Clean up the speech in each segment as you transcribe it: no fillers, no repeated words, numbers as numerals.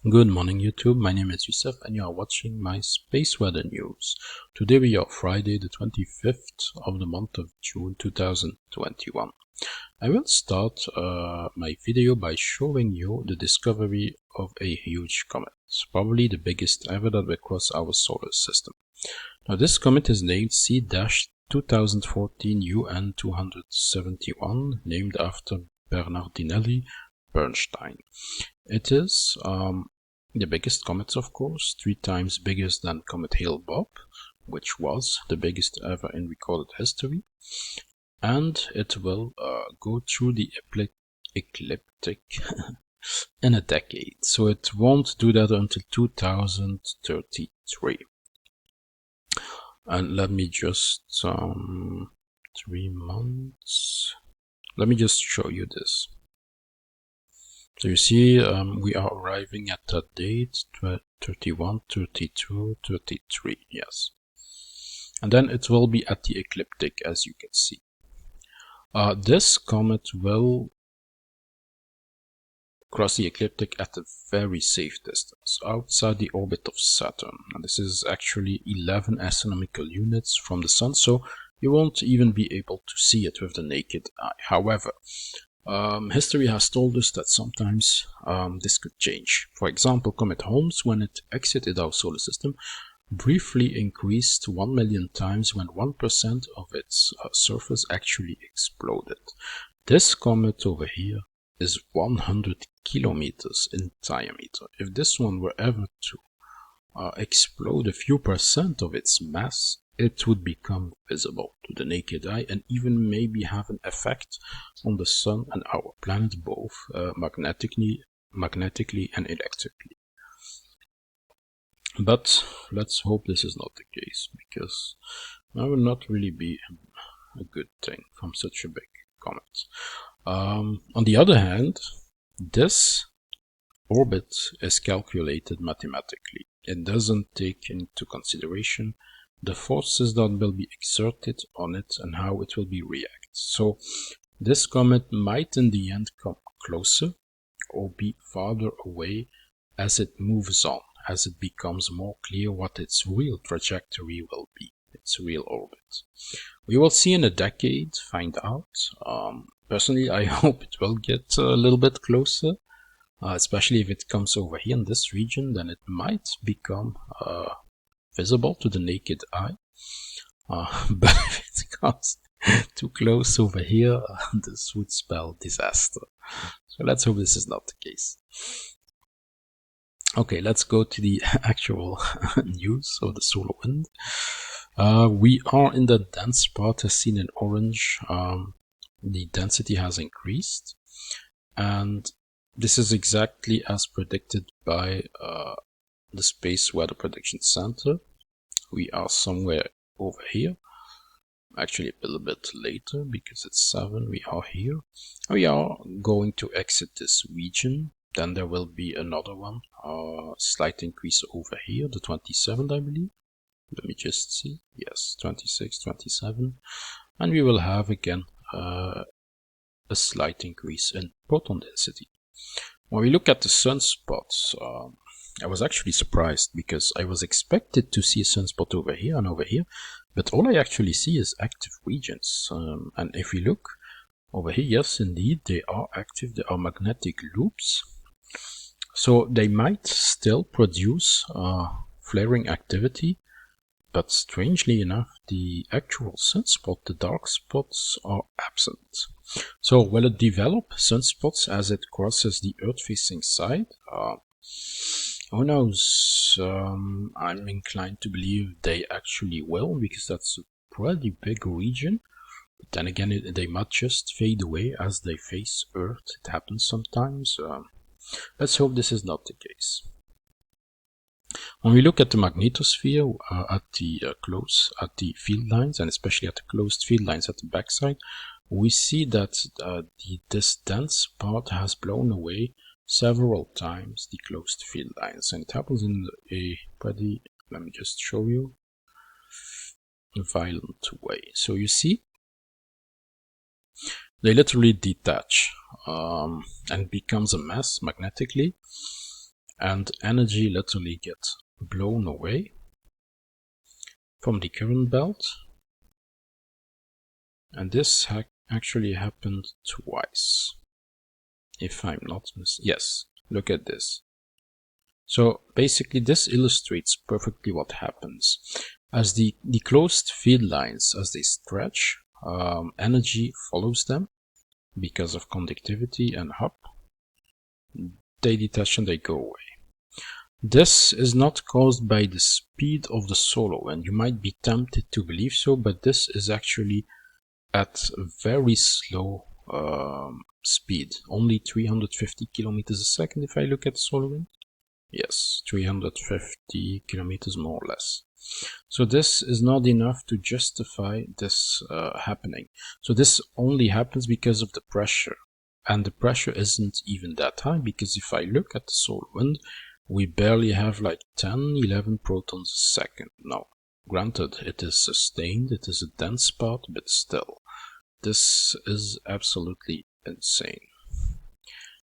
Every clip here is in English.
Good morning YouTube, my name is Yusuf and you are watching my space weather news. Today we are Friday the 25th of the month of June 2021. I will start my video by showing you the discovery of a huge comet, probably the biggest ever that will cross our solar system. Now this comet is named C-2014 UN217, named after Bernardinelli Bernstein. It is the biggest comet, of course, 3 times bigger than Comet Hale-Bopp, which was the biggest ever in recorded history, and it will go through the ecliptic in a decade, so it won't do that until 2033. And let me just 3 months, let me just show you this. So you see, we are arriving at that date, 31, 32, 33, yes. And then it will be at the ecliptic, as you can see. This comet will cross the ecliptic at a very safe distance, outside the orbit of Saturn. And this is actually 11 astronomical units from the Sun, so you won't even be able to see it with the naked eye. However, history has told us that sometimes this could change. For example, comet Holmes, when it exited our solar system, briefly increased 1 million times when 1% of its surface actually exploded. This comet over here is 100 kilometers in diameter. If this one were ever to explode a few percent of its mass, it would become visible to the naked eye and even maybe have an effect on the Sun and our planet, both magnetically and electrically. But let's hope this is not the case, because that would not really be a good thing from such a big comet. On the other hand, this orbit is calculated mathematically. It doesn't take into consideration the forces that will be exerted on it and how it will be react. So this comet might in the end come closer or be farther away as it moves on, as it becomes more clear what its real trajectory will be, its real orbit. We will see in a decade, find out. Personally, I hope it will get a little bit closer, especially if it comes over here in this region, then it might become visible to the naked eye, but if it comes too close over here, this would spell disaster. So let's hope this is not the case. Okay, let's go to the actual news of the solar wind. We are in the dense part, as seen in orange. The density has increased, and this is exactly as predicted by the Space Weather Prediction Center. We are somewhere over here, actually a little bit later because it's 7. We are here. We are going to exit this region. Then there will be another one, slight increase over here, the 27, I believe. Let me just see. Yes, 26, 27. And we will have again a slight increase in proton density. When we look at the sunspots, I was actually surprised because I was expected to see a sunspot over here and over here, but all I actually see is active regions. And if we look over here, yes, indeed, they are active. They are magnetic loops. So they might still produce flaring activity, but strangely enough, the actual sunspot, the dark spots, are absent. So will it develop sunspots as it crosses the Earth-facing side? Who knows? I'm inclined to believe they actually will, because that's a pretty big region. But then again, they might just fade away as they face Earth. It happens sometimes. Let's hope this is not the case. When we look at the magnetosphere at the field lines, and especially at the closed field lines at the backside, we see that this dense part has blown away several times the closed field lines, and it happens in a pretty, let me just show you, violent way. So you see, they literally detach and becomes a mess magnetically, and energy literally gets blown away from the current belt. And this actually happened twice, if I'm not mistaken. Yes, look at this. So basically this illustrates perfectly what happens. As the closed field lines, as they stretch, energy follows them because of conductivity and Hub. They detach and they go away. This is not caused by the speed of the solar wind. You might be tempted to believe so, but this is actually at a very slow speed, only 350 kilometers a second if I look at the solar wind. Yes, 350 kilometers more or less. So this is not enough to justify this happening. So this only happens because of the pressure, and the pressure isn't even that high, because if I look at the solar wind, we barely have like 10-11 protons a second. Now, granted, it is sustained, it is a dense part, but still, this is absolutely insane.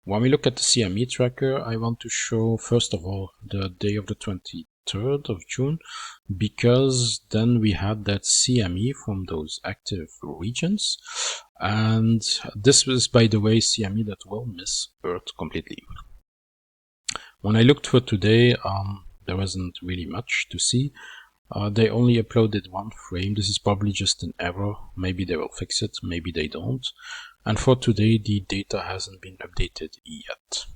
When we look at the CME tracker, I want to show first of all the day of the 23rd of June, because then we had that CME from those active regions, and this was, by the way, CME that will miss Earth completely. When I looked for today, there wasn't really much to see. They only uploaded one frame. This is probably just an error. Maybe they will fix it, maybe they don't. And for today, the data hasn't been updated yet.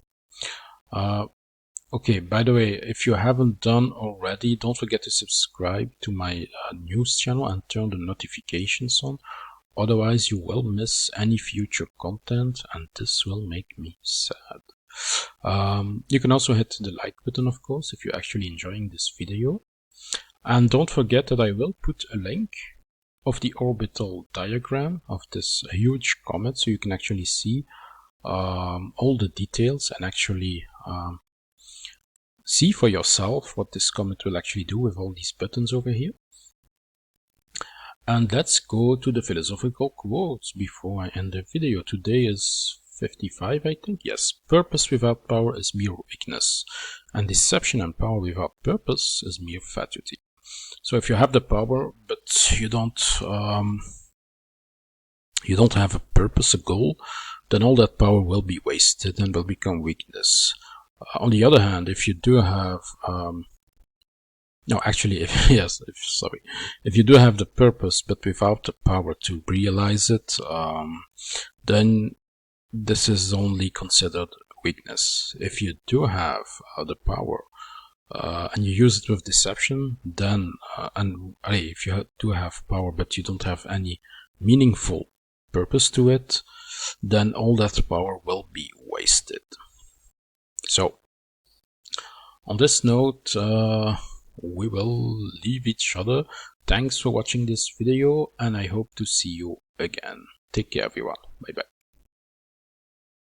Okay, by the way, if you haven't done already, don't forget to subscribe to my news channel and turn the notifications on. Otherwise, you will miss any future content, and this will make me sad. You can also hit the like button, of course, if you're actually enjoying this video. And don't forget that I will put a link of the orbital diagram of this huge comet, so you can actually see all the details and actually see for yourself what this comet will actually do with all these buttons over here. And let's go to the philosophical quotes before I end the video. Today is 55, I think. Yes, purpose without power is mere weakness, and deception and power without purpose is mere fatuity. So if you have the power, but you don't have a purpose, a goal, then all that power will be wasted and will become weakness. On the other hand, if you do have if you do have the purpose but without the power to realize it, then this is only considered weakness. If you do have the power and you use it with deception, then if you do have power but you don't have any meaningful purpose to it, then all that power will be wasted. So on this note, we will leave each other. Thanks for watching this video, and I hope to see you again. Take care, everyone. Bye bye.